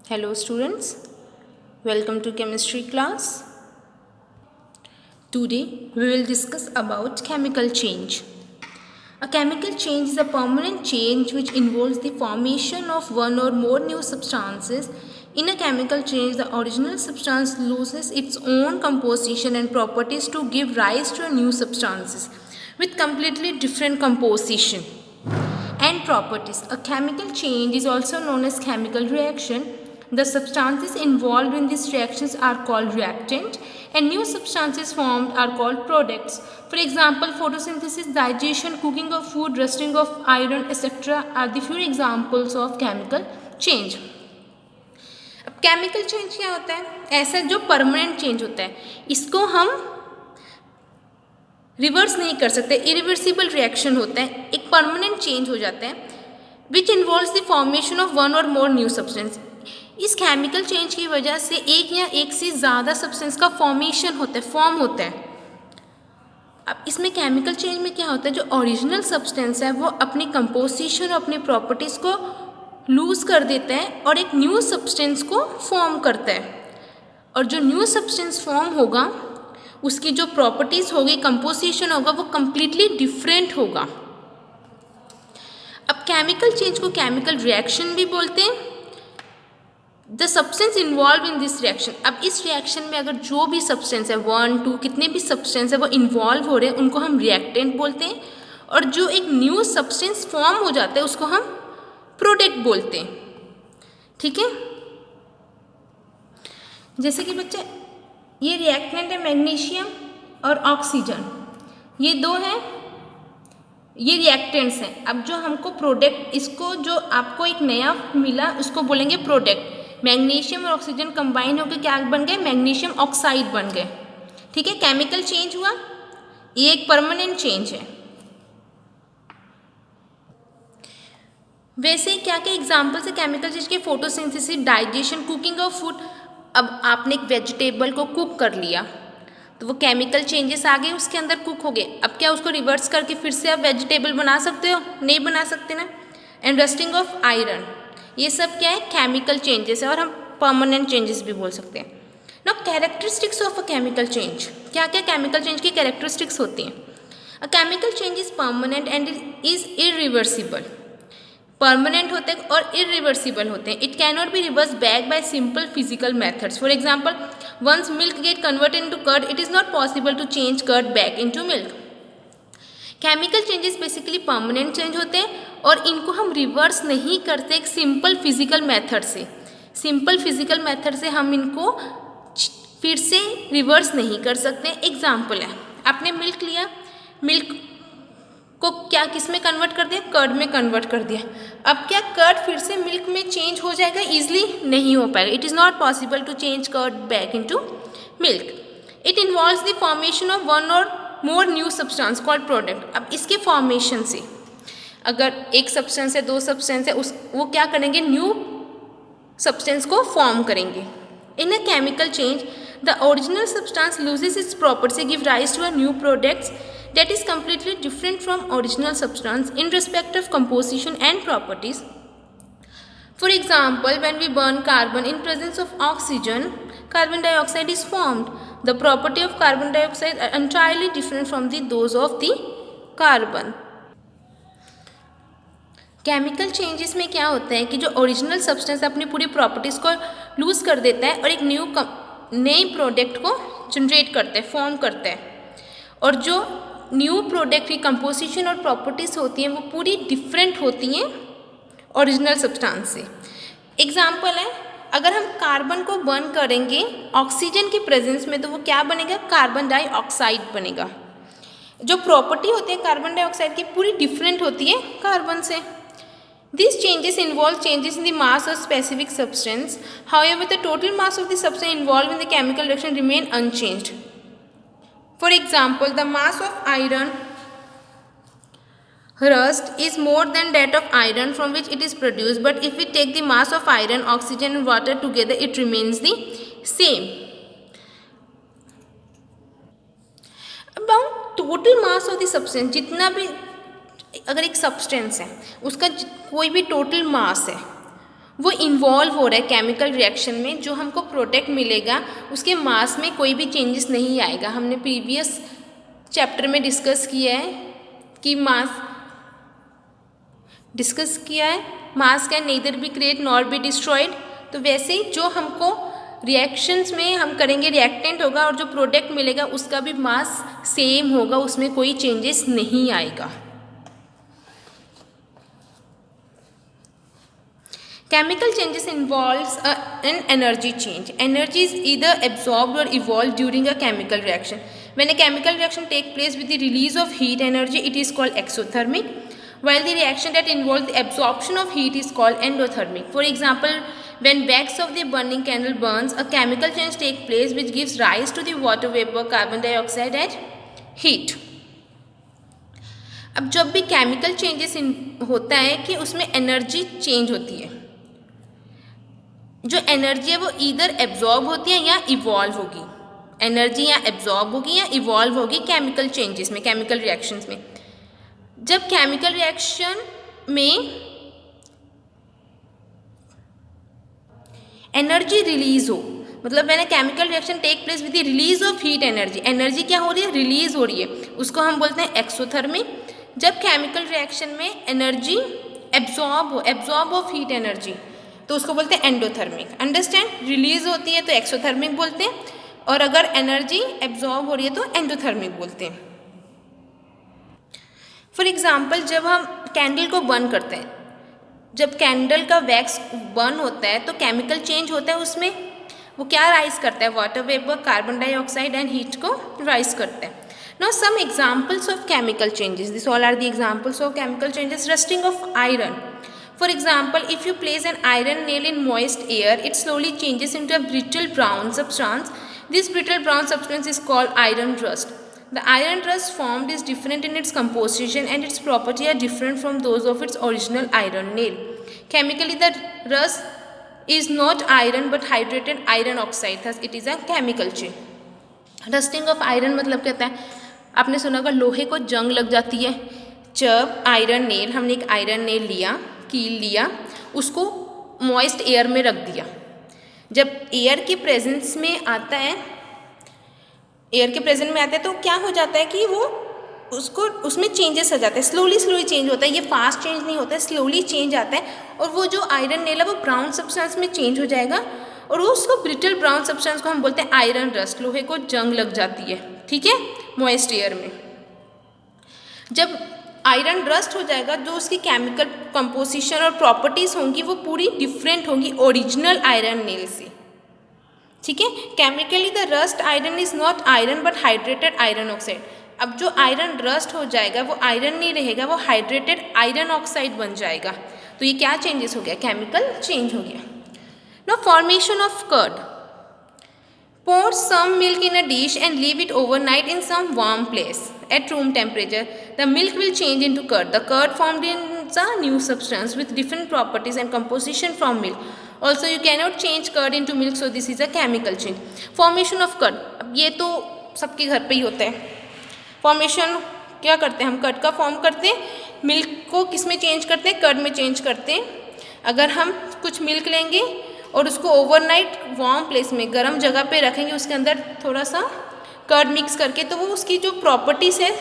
Hello students, welcome to chemistry class. Today we will discuss about chemical change. A chemical change is a permanent change which involves the formation of one or more new substances. In a chemical change, the original substance loses its own composition and properties to give rise to a new substances with completely different composition and properties. A chemical change is also known as chemical reaction. The substances involved in these reactions are called reactant and new substances formed are called products. For example, photosynthesis, digestion, cooking of food, rusting of iron, etc. are the few examples of chemical change. अब chemical change क्या होता है? ऐसा जो permanent change होता है, इसको हम रिवर्स नहीं कर सकते, इरिवर्सिबल रिएक्शन होता है, एक परमानेंट चेंज हो जाता है विच involves the formation of one or more new substance. इस केमिकल चेंज की वजह से एक या एक से ज़्यादा सब्सटेंस का फॉर्मेशन होता है, फॉर्म होता है. अब इसमें केमिकल चेंज में क्या होता है, जो ओरिजिनल सब्सटेंस है वो अपनी कंपोजिशन और अपनी प्रॉपर्टीज़ को लूज़ कर देता है और एक न्यू सब्सटेंस को फॉर्म करता है. और जो न्यू सब्सटेंस फॉर्म होगा उसकी जो प्रॉपर्टीज़ होगी, कंपोजिशन होगा, वो कम्प्लीटली डिफरेंट होगा. अब केमिकल चेंज को केमिकल रिएक्शन भी बोलते हैं. The substance involve in this reaction. अब इस रिएक्शन में अगर जो भी सब्सटेंस है, 1, 2 कितने भी सब्सटेंस है वो इन्वॉल्व हो रहे हैं, उनको हम रिएक्टेंट बोलते हैं. और जो एक न्यू सब्सटेंस फॉर्म हो जाता है उसको हम प्रोडक्ट बोलते हैं. ठीक है, जैसे कि बच्चे ये रिएक्टेंट है मैग्नीशियम और ऑक्सीजन, ये दो हैं, ये रिएक्टेंट्स हैं. अब जो हमको प्रोडक्ट, इसको जो आपको एक नया मिला उसको बोलेंगे प्रोडक्ट. मैग्नीशियम और ऑक्सीजन कंबाइन होकर क्या बन गए, मैग्नीशियम ऑक्साइड बन गए. ठीक है, केमिकल चेंज हुआ, ये एक परमानेंट चेंज है. वैसे ही क्या क्या एग्जाम्पल्स है केमिकल चेंज के, photosynthesis, digestion, cooking of food. अब आपने एक वेजिटेबल को कुक कर लिया तो वो केमिकल चेंजेस आ गए, उसके अंदर कुक हो गए. अब क्या उसको रिवर्स करके फिर से आप वेजिटेबल बना सकते हो? नहीं बना सकते ना. एंड रस्टिंग ऑफ आयरन, ये सब क्या है, केमिकल चेंजेस है और हम परमानेंट चेंजेस भी बोल सकते हैं. Now characteristics of a chemical change, क्या क्या केमिकल चेंज की कैरेक्टरिस्टिक्स होती हैं. A chemical change is permanent and is irreversible. Permanent होते हैं और इरिवर्सिबल होते हैं. It can not be reverse back by simple physical methods. For example, once milk get converted into curd, it is not possible to change curd back into milk. Chemical changes basically permanent change होते हैं और इनको हम reverse नहीं करते एक simple physical method से. Simple physical method से हम इनको फिर से रिवर्स नहीं कर सकते. एग्जाम्पल है, आपने मिल्क लिया, मिल्क को क्या किस में कन्वर्ट कर दिया, कर्ड में कन्वर्ट कर दिया. अब क्या कर्ड फिर से मिल्क में चेंज हो जाएगा? ईजिली नहीं हो पाएगा. It is not possible to change curd back into milk. It involves the formation of one or more new substance called product. अब इसके फॉर्मेशन से, अगर एक सब्सटेंस है, दो सब्सटेंस है, उस वो क्या करेंगे, न्यू सब्सटेंस को फॉर्म करेंगे. In a chemical change the original substance loses its property, give rise to a new products that is completely different from original substance in respect of composition and properties. For example, when we burn carbon in presence of oxygen, carbon dioxide is formed. The property of carbon dioxide are entirely different from those of the carbon. Chemical changes में क्या होता है कि जो original substance अपनी पूरी properties को loose कर देता है और एक नई प्रोडक्ट को जनरेट करता है, फॉर्म करता है. और जो न्यू प्रोडक्ट की कंपोजिशन और प्रॉपर्टीज़ होती हैं वो पूरी डिफरेंट होती हैं ओरिजिनल सब्सटेंस से. एग्जाम्पल है, अगर हम कार्बन को बर्न करेंगे ऑक्सीजन की प्रेजेंस में तो वो क्या बनेगा, कार्बन डाइऑक्साइड बनेगा. जो प्रॉपर्टी होती है कार्बन डाइऑक्साइड की पूरी डिफरेंट होती है कार्बन से. These changes involve changes in the mass of specific substance. However, the total mass of the substance involved in the chemical reaction remain unchanged. For example, the mass of iron rust is more than that of iron from which it is produced, but if we take the mass of iron, oxygen and water together, it remains the same. About total mass of the substance, जितना भी अगर एक substance है उसका कोई भी total mass है वो इन्वॉल्व हो रहा है केमिकल रिएक्शन में, जो हमको प्रोडक्ट मिलेगा उसके मास में कोई भी चेंजेस नहीं आएगा। हमने प्रीवियस चैप्टर में डिस्कस किया है कि मास can nether be create nor be destroyed. तो वैसे ही जो हमको रिएक्शंस में हम करेंगे रिएक्टेंट होगा और जो प्रोडक्ट मिलेगा उसका भी मास सेम होगा, उसमें कोई चेंजेस नहीं आएगा। Chemical changes involves an energy change. Energy is either absorbed or evolved during a chemical reaction. When a chemical reaction takes place with the release of heat energy, it is called exothermic, while the reaction that involves the absorption of heat is called endothermic. For example, when wax of the burning candle burns, a chemical change takes place which gives rise to the water vapor, carbon dioxide and heat. अब जब भी chemical changes होता है कि उसमें energy change होती है, जो एनर्जी है वो ईदर एब्जॉर्ब होती है या इवॉल्व होगी। एनर्जी या एब्जॉर्ब होगी या इवॉल्व होगी केमिकल चेंजेस में, केमिकल रिएक्शंस में। जब केमिकल रिएक्शन में एनर्जी रिलीज हो, मतलब when a chemical reaction take place with the release of heat energy, energy क्या हो रही है, रिलीज हो रही है, उसको हम बोलते हैं एक्सोथर्मिक। जब केमिकल रिएक्शन में energy absorb of heat energy, तो उसको बोलते हैं एंडोथर्मिक। अंडरस्टैंड, रिलीज होती है तो एक्सोथर्मिक बोलते हैं, और अगर एनर्जी एब्जॉर्ब हो रही है तो एंडोथर्मिक बोलते हैं। फॉर एग्जाम्पल, जब हम कैंडल को बर्न करते हैं, जब कैंडल का वैक्स बर्न होता है तो केमिकल चेंज होता है उसमें। वो क्या राइज करता है, water vapour, carbon dioxide and heat को राइज करता है। Now some examples of chemical changes. These all are the examples of chemical changes. Rusting of iron. For example, if you place an iron nail in moist air, it slowly changes into a brittle brown substance. This brittle brown substance is called iron rust. The iron rust formed is different in its composition and its property are different from those of its original iron nail. Chemically, the rust is not iron but hydrated iron oxide. Thus, it is a chemical change. Rusting of iron मतलब कहता है, आपने सुना होगा लोहे को जंग लग जाती है। जब आयरन नेल, हमने एक आयरन नेल लिया, कील लिया, उसको मॉइस्ट एयर में रख दिया। जब एयर के प्रेजेंस में आता है, तो क्या हो जाता है कि वो उसमें चेंजेस आ जाते हैं, स्लोली चेंज होता है। ये फास्ट चेंज नहीं होता है, स्लोली चेंज आता है, और वो जो आयरन नेल है वो ब्राउन सब्सटेंस में चेंज हो जाएगा, और उसको ब्रिटल ब्राउन सब्सटेंस को हम बोलते हैं आयरन रस्ट। लोहे को जंग लग जाती है, ठीक है, मॉइस्ट एयर में। जब आयरन रस्ट हो जाएगा, जो उसकी केमिकल कंपोजिशन और प्रॉपर्टीज होंगी वो पूरी डिफरेंट होंगी ओरिजिनल आयरन नेल से, ठीक है। Chemically the rust iron is not iron but hydrated iron oxide. अब जो आयरन रस्ट हो जाएगा वो आयरन नहीं रहेगा, वो हाइड्रेटेड आयरन ऑक्साइड बन जाएगा। तो ये क्या चेंजेस हो गया, केमिकल चेंज हो गया। Now formation of curd. Pour some milk in a dish and leave it overnight in some warm place at room temperature. The milk will change into curd. The curd formed is a new substance with different properties and composition from milk. Also, you cannot change curd into milk, so this is a chemical change. Formation of curd. अब ये तो सबके घर पे ही होता है। Formation क्या करते हैं, हम कर्ड का फॉर्म करते हैं, मिल्क को किस में चेंज करते हैं, कर्ड में चेंज करते हैं। अगर हम कुछ मिल्क लेंगे और उसको ओवरनाइट वार्म प्लेस में, गर्म जगह पे रखेंगे, उसके अंदर थोड़ा सा कर्ड मिक्स करके, तो वो उसकी जो प्रॉपर्टीज़ है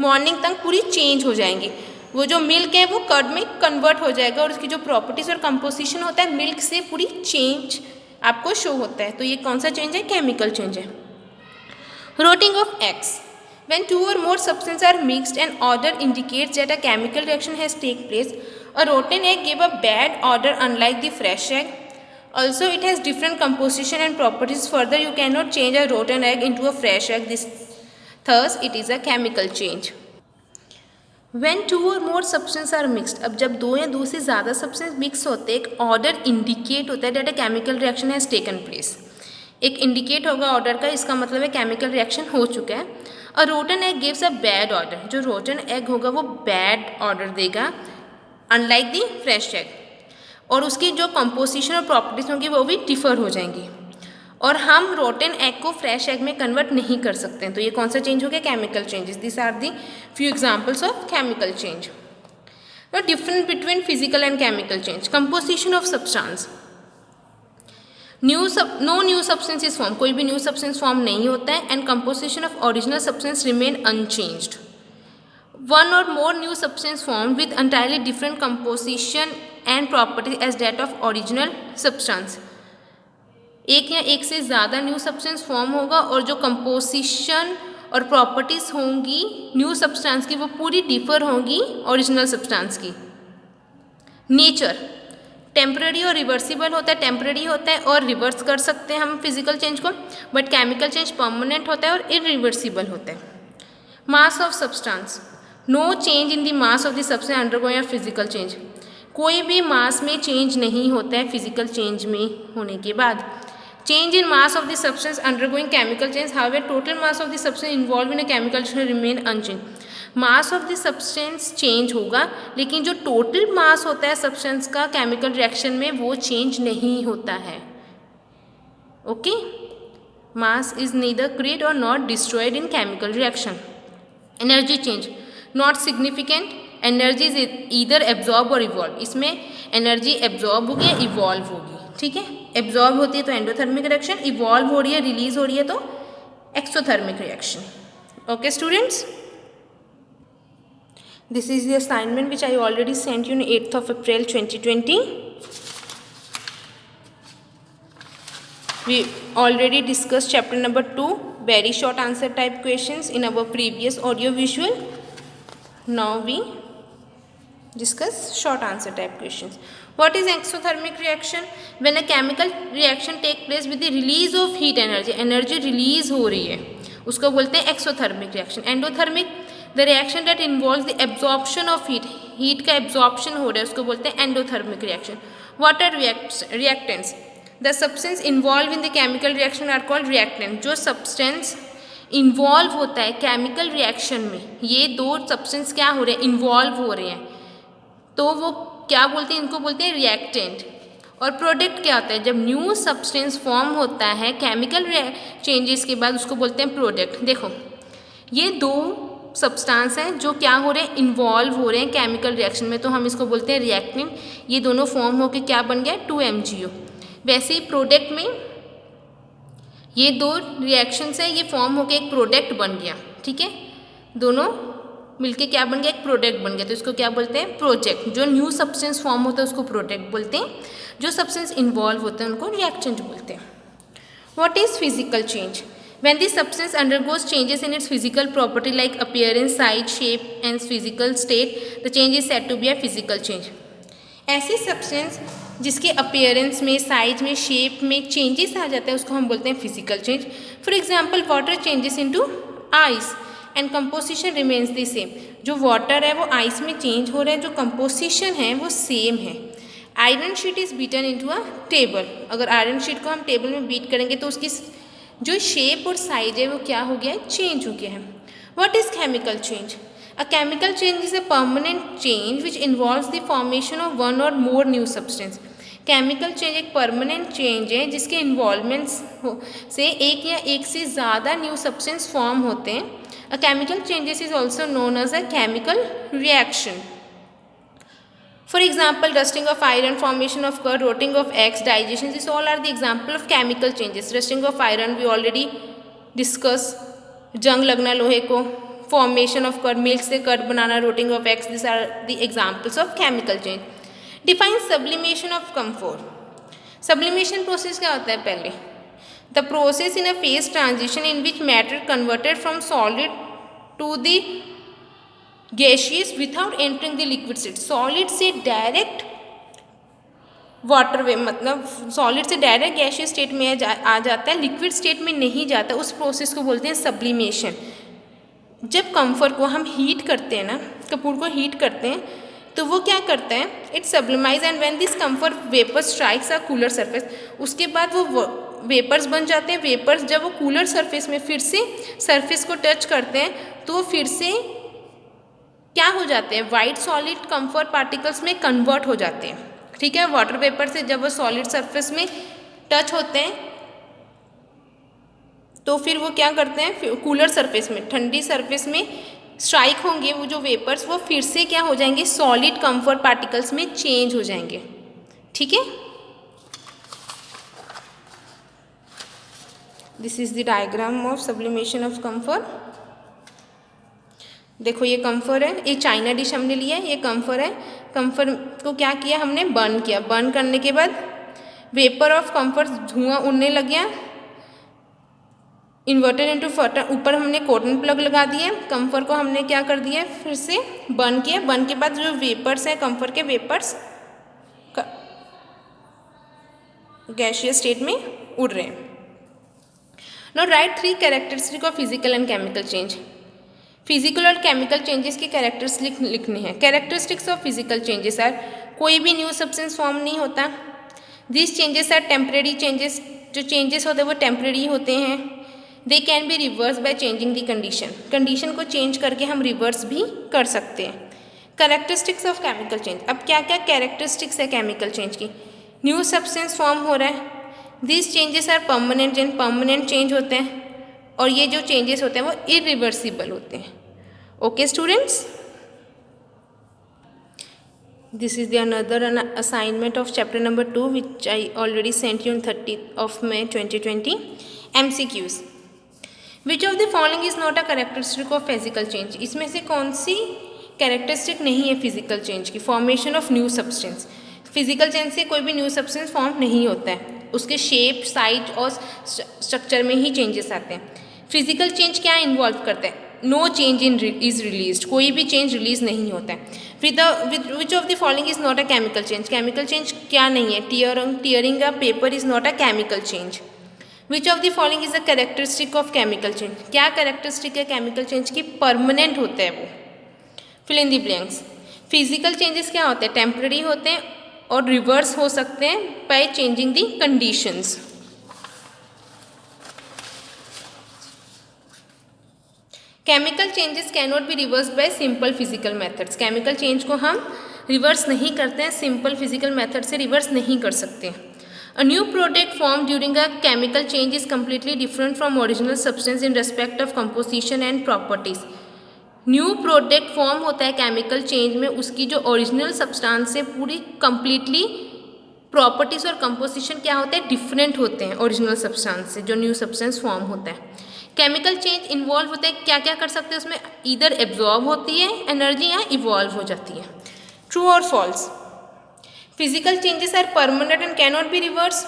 मॉर्निंग तक पूरी चेंज हो जाएंगी। वो जो मिल्क है वो कर्ड में कन्वर्ट हो जाएगा और उसकी जो प्रॉपर्टीज़ और कंपोजिशन होता है मिल्क से पूरी चेंज आपको शो होता है। तो ये कौन सा चेंज है, केमिकल चेंज है। Rotting of eggs. When two or more substances are mixed, an odor indicates that a chemical reaction has taken place. A rotten egg gave a bad odor unlike the fresh egg. Also, it has different composition and properties. Further, you cannot change a rotten egg into a fresh egg. Thus, it is a chemical change. When two or more substances are mixed, अब जब दो या दो से ज़्यादा substance mix होते हैं, एक ऑर्डर इंडिकेट होता है that a chemical reaction has taken place. एक इंडिकेट होगा ऑर्डर का, इसका मतलब है केमिकल रिएक्शन हो चुका है। A rotten egg gives a bad odour. जो रोटन एग होगा वो बैड ऑर्डर देगा अनलाइक दी फ्रेश एग, और उसकी जो कंपोजिशन और प्रॉपर्टीज होंगी वो भी डिफर हो जाएंगी, और हम रोटन एग को फ्रेश एग में कन्वर्ट नहीं कर सकते हैं। तो ये कौन सा चेंज हो गया, chemical changes. This are the few examples of chemical change. Now difference between physical and chemical change. Composition of substance. No new substance is formed. कोई भी new substance form नहीं होता है. And composition of original substance remain unchanged. One or more new substance formed with entirely different composition and properties as that of original substance. एक या एक से ज़्यादा न्यू सब्सटेंस फॉर्म होगा और जो कंपोजिशन और प्रॉपर्टीज़ होंगी न्यू सब्सटेंस की वो पूरी डिफर होंगी ओरिजिनल सब्सटेंस की. नेचर टेम्पररी और रिवर्सिबल होता है. टेम्पररी होता है और रिवर्स कर सकते हैं हम फिजिकल चेंज को, बट केमिकल चेंज परमानेंट होता है और इरिवर्सिबल होता है. Mass of substance. No change in the mass of the substance undergoing physical change. कोई भी मास में चेंज नहीं होता है फिजिकल चेंज में होने के बाद. Change in mass of the substance undergoing chemical change, however, total mass of the substance involved in a chemical reaction remain unchanged. Mass of the substance change होगा लेकिन जो टोटल मास होता है substance का केमिकल रिएक्शन में वो change नहीं होता है. Okay, mass is neither create or not destroyed in chemical reaction. Energy change not significant. Energy is either absorb or evolve. इसमें एनर्जी एब्जॉर्ब होगी या इवॉल्व होगी. ठीक है, एब्जॉर्ब होती है तो एंडोथर्मिक रिएक्शन, इवॉल्व हो रही है रिलीज हो रही है तो exothermic reaction. Okay students, this is the assignment which I already sent you in 8th of April 2020. We already discussed chapter number 2, very short answer type questions in our previous audio visual. Now we discuss short answer type questions. What is exothermic reaction? When a chemical reaction take place with the release of heat energy, energy release हो रही है उसको बोलते हैं exothermic reaction. Endothermic, the reaction that involves the absorption of heat, heat का absorption हो रहा है उसको बोलते हैं endothermic reaction. What are reactants? The substance involved in the chemical reaction are called reactant. जो substance involve होता है chemical reaction में, ये दो substance क्या हो रहे हैं, involve हो रहे हैं, तो वो क्या बोलते हैं, इनको बोलते हैं रिएक्टेंट. और प्रोडक्ट क्या होता है, जब न्यू सब्सटेंस फॉर्म होता है केमिकल चेंजेस के बाद उसको बोलते हैं प्रोडक्ट. देखो ये दो सब्सटेंस हैं जो क्या हो रहे हैं, इन्वॉल्व हो रहे हैं केमिकल रिएक्शन में, तो हम इसको बोलते हैं रिएक्टेंट. ये दोनों फॉर्म होकर क्या बन गया, 2MgO. वैसे ही प्रोडक्ट में ये दो रिएक्शंस है, ये फॉर्म होकर एक प्रोडक्ट बन गया. ठीक है, दोनों मिलके क्या बन गया, एक प्रोडक्ट बन गया, तो इसको क्या बोलते हैं, प्रोजेक्ट. जो न्यू सब्सटेंस फॉर्म होता है उसको प्रोडक्ट बोलते हैं, जो सब्सटेंस इन्वॉल्व होते हैं उनको रिएक्टेंट बोलते हैं. What is physical change? When the substance undergoes changes in its physical property like appearance, size, shape and physical state, the change is said to be a physical change. ऐसी substance जिसके appearance में, size में, shape में changes आ जाता है उसको हम बोलते हैं physical change. For example water changes into ice and composition remains the same. जो वाटर है वो आइस में चेंज हो रहा है, जो कंपोजिशन है वो सेम है. Iron sheet is beaten into a table. अगर आयरन शीट को हम टेबल में बीट करेंगे तो उसकी जो शेप और साइज है वो क्या हो गया है, चेंज हो गया है. What is chemical change? A chemical change is a permanent change which involves the formation of one or more new substance. Chemical change एक परमानेंट चेंज है जिसके इन्वॉल्वमेंट से एक या एक से ज़्यादा न्यू सब्सटेंस फॉर्म होते हैं. A chemical changes is also known as a chemical reaction. For example, rusting of iron, formation of curd, rotting of eggs, digestion, these all are the example of chemical changes. Rusting of iron we already discussed. जंग लगना लोहे को, formation of curd, milk से curd banana, rotting of eggs, these are the examples of chemical change. Define sublimation of camphor. Sublimation process क्या होता है पहले? The process in a phase transition in which matter converted from solid to the gaseous without entering the liquid state. Solid से direct water way, मतलब solid से direct gaseous state में आ जाता है, लिक्विड स्टेट में नहीं जाता. उस प्रोसेस को बोलते हैं सब्लिमेशन. जब कम्फर को हम हीट करते हैं ना, कपूर को हीट करते हैं तो वो क्या करता है, it sublimise and when this camphor vapour strikes a cooler surface, उसके बाद वो वेपर्स बन जाते हैं. वेपर्स जब वो कूलर सरफेस में फिर से सरफेस को टच करते हैं तो वो फिर से क्या हो जाते हैं, वाइट सॉलिड कम्फर पार्टिकल्स में कन्वर्ट हो जाते हैं. ठीक है, वाटर वेपर से जब वो सॉलिड सरफेस में टच होते हैं तो फिर वो क्या करते हैं, कूलर सरफेस में, ठंडी सरफेस में स्ट्राइक होंगे वो जो वेपर्स, वो फिर से क्या हो जाएंगे, सॉलिड कंफर्ट पार्टिकल्स में चेंज हो जाएंगे। ठीक है, this is the diagram of sublimation of comfort. देखो ये कंफर है, ये चाइना डिश हमने लिया है, ये कंफर है। कंफर को क्या किया हमने, बर्न किया। बर्न करने के बाद वेपर ऑफ कंफर, धुआं उड़ने लग गया। इन्वर्टेड इनटू फटर, ऊपर हमने कॉटन प्लग लगा दिए। कंफर को हमने क्या कर दिया, फिर से बर्न किया। बर्न के बाद जो वेपर्स हैं कंफर के, वेपर्स गैसियस स्टेट में उड़ रहे हैं। Now write 3 characteristic of physical and chemical change. Physical और केमिकल चेंजेस के कैरेक्टर्स लिखने हैं। Characteristics of physical changes are, कोई भी न्यू सब्सटेंस फॉर्म नहीं होता। This changes are temporary changes, जो चेंजेस होते हैं वो टेम्परेरी होते हैं। They can be reverse by changing the condition, condition को चेंज करके हम रिवर्स भी कर सकते हैं। कैरेक्टरिस्टिक्स ऑफ केमिकल चेंज, अब क्या क्या कैरेक्टरिस्टिक्स है केमिकल चेंज की। न्यू सब्सटेंस फॉर्म हो रहा है, दिस चेंजेस आर परमानेंट, जिन परमानेंट चेंज होते हैं, और ये जो चेंजेस होते हैं वो इरिवर्सिबल होते हैं। Okay students, this is the another assignment of chapter number 2 which I already sent you on 30 of May 2020। MCQs, which of the following is not a characteristic of physical change, इसमें से कौन सी characteristic नहीं है physical change की। Formation of new substance, physical change से कोई भी new substance form नहीं होता है, उसके शेप, साइज और स्ट्रक्चर में ही चेंजेस आते हैं। फिजिकल चेंज क्या इन्वॉल्व करता है, no change in is release, कोई भी चेंज रिलीज नहीं होता है। Which of the following is not a chemical change, chemical change क्या नहीं है, tearing a paper is not a chemical change. Which of the following is a characteristic of chemical change, क्या characteristic है chemical change की, permanent होता है वो। Fill in the blanks. Physical changes क्या होते हैं, टेम्पररी होते हैं और रिवर्स हो सकते हैं bye changing the conditions. Chemical changes can not be reverse bye simple physical methods, chemical change को हम रिवर्स नहीं करते हैं, सिंपल फिजिकल मेथड से रिवर्स नहीं कर सकते। A new product form during a chemical change is completely different from original substance in respect of composition and properties. New product form होता है केमिकल चेंज में, उसकी जो ओरिजिनल सब्सटेंस से पूरी कंप्लीटली प्रॉपर्टीज और कंपोजिशन क्या होते हैं, डिफरेंट होते हैं ओरिजिनल सब्सटेंस से, जो न्यू सब्सटेंस फॉर्म होता है। केमिकल चेंज इन्वॉल्व होता है, क्या क्या कर सकते हैं उसमें, इधर एब्जॉर्ब होती है एनर्जी या इवॉल्व हो जाती है। ट्रू और false, physical changes are permanent and can not be reverse,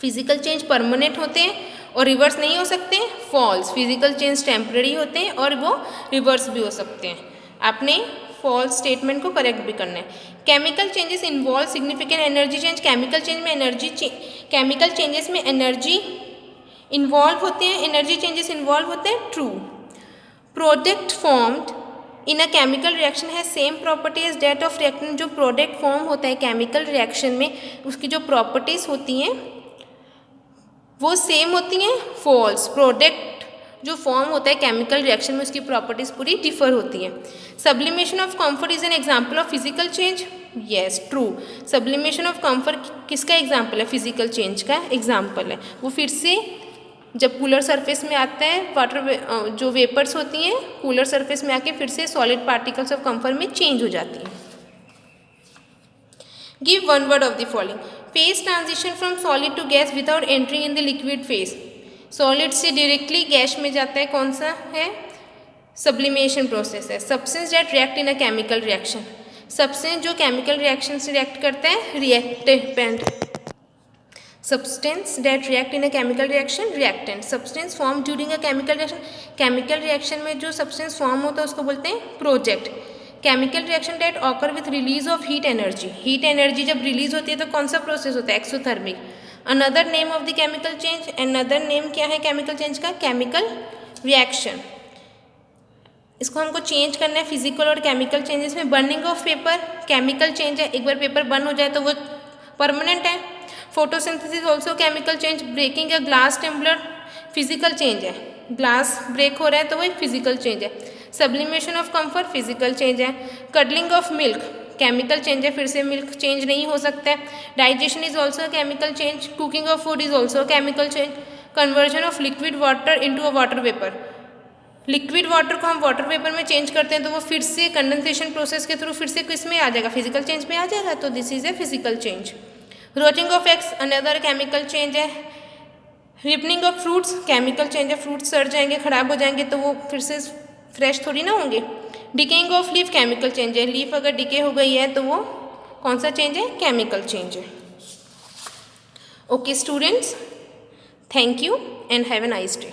physical change permanent होते हैं और रिवर्स नहीं हो सकते। फॉल्स, फिजिकल चेंज टेम्पररी होते हैं और वो रिवर्स भी हो सकते हैं। आपने फॉल्स स्टेटमेंट को करेक्ट भी करना है। Chemical changes involve significant energy change, chemical change में केमिकल चेंजेस में एनर्जी इन्वॉल्व होते हैं, एनर्जी चेंजेस इन्वॉल्व होते हैं। True. Product formed in a chemical reaction है same property as that of reactant, जो प्रोडक्ट फॉर्म होता है केमिकल रिएक्शन में उसकी जो प्रॉपर्टीज होती हैं वो सेम होती हैं। फॉल्स, प्रोडक्ट जो फॉर्म होता है केमिकल रिएक्शन में उसकी प्रॉपर्टीज पूरी डिफर होती हैं। Sublimation of comfort is an example of physical change, yes true. Sublimation of comfort किसका एग्जाम्पल है, फिजिकल चेंज का एग्जाम्पल है। वो फिर से जब कूलर सरफेस में आता है, वाटर जो वेपर्स होती हैं कूलर सरफेस में आके फिर से सॉलिड पार्टिकल्स ऑफ कंफर्ट में चेंज हो जाती हैं। Give one word of the following. Phase transition from solid to gas without entering in the liquid phase, solid से डायरेक्टली गैस में जाता है, कौन सा है, सब्लिमेशन प्रोसेस है। Substance that react in a chemical reaction, substance जो chemical reaction से रिएक्ट करता है, reactant. Substance that react in a chemical reaction, reactant. Substance formed during a chemical reaction, chemical reaction में जो substance form होता है उसको बोलते हैं project. Chemical reaction that occur with release of heat energy. Heat energy जब release होती है तो कौन सा process होता है, exothermic. Another name of the chemical change, another name क्या है chemical change का, chemical reaction. इसको हमको चेंज करना है फिजिकल और केमिकल चेंजेस में। Burning of paper chemical change है, एक बार पेपर बर्न हो जाए तो वो परमानेंट है। Photosynthesis also chemical change. Breaking a glass tumbler physical change है, ग्लास ब्रेक हो रहा है तो वो एक फिजिकल चेंज है। Sublimation of camphor physical change है। Curdling of milk chemical change है, फिर से मिल्क चेंज नहीं हो सकता है। Digestion is also chemical change. Cooking of food is also chemical change. Conversion of liquid water into a water vapour, liquid water को हम वाटर वेपर में चेंज करते हैं तो वो फिर से कंडेंसेशन प्रोसेस के थ्रू फिर से किस में आ जाएगा, फिजिकल चेंज में आ जाएगा, तो this is a physical change. Rotting of eggs another chemical change है। Ripening of fruits chemical change है, फ्रूट्स सड़ जाएंगे, खराब हो जाएंगे तो वो फिर से फ्रेश थोड़ी ना होंगे। Decaying of leaf chemical change है, लीफ अगर डिके हो गई है तो वो कौन सा चेंज है, केमिकल चेंज है। Okay students, thank you and have a nice day.